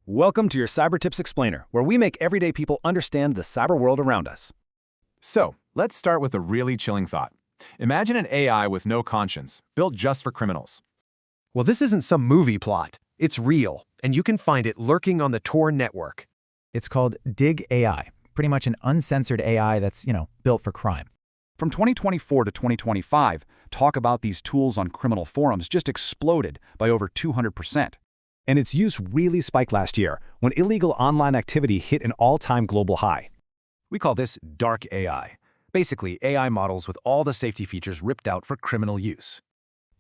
Welcome to your Cyber Tips Explainer, where we make everyday people understand the cyber world around us. So, let's start with a really chilling thought. Imagine an AI with no conscience, built just for criminals. Well, this isn't some movie plot. It's real, and you can find it lurking on the Tor network. It's called Dig AI, pretty much an uncensored AI that's, built for crime. From 2024 to 2025, talk about these tools on criminal forums just exploded by over 200%. And its use really spiked last year, when illegal online activity hit an all-time global high. We call this dark AI. Basically, AI models with all the safety features ripped out for criminal use.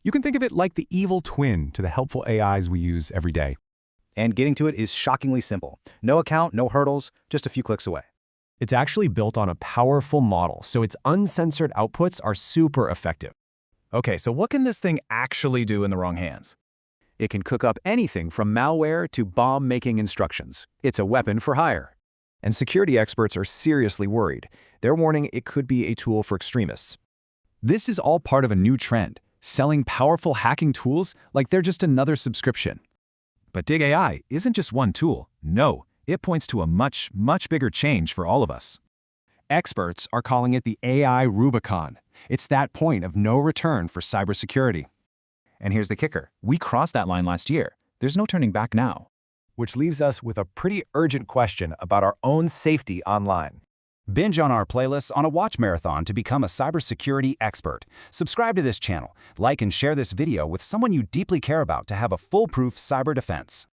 You can think of it like the evil twin to the helpful AIs we use every day. And getting to it is shockingly simple. No account, no hurdles, just a few clicks away. It's actually built on a powerful model, so its uncensored outputs are super effective. Okay, so what can this thing actually do in the wrong hands? It can cook up anything from malware to bomb-making instructions. It's a weapon for hire. And security experts are seriously worried. They're warning it could be a tool for extremists. This is all part of a new trend, selling powerful hacking tools like they're just another subscription. But Dig AI isn't just one tool. No, it points to a much, much bigger change for all of us. Experts are calling it the AI Rubicon. It's that point of no return for cybersecurity. And here's the kicker. We crossed that line last year. There's no turning back now. Which leaves us with a pretty urgent question about our own safety online. Binge on our playlists on a watch marathon to become a cybersecurity expert. Subscribe to this channel, like and share this video with someone you deeply care about to have a foolproof cyber defense.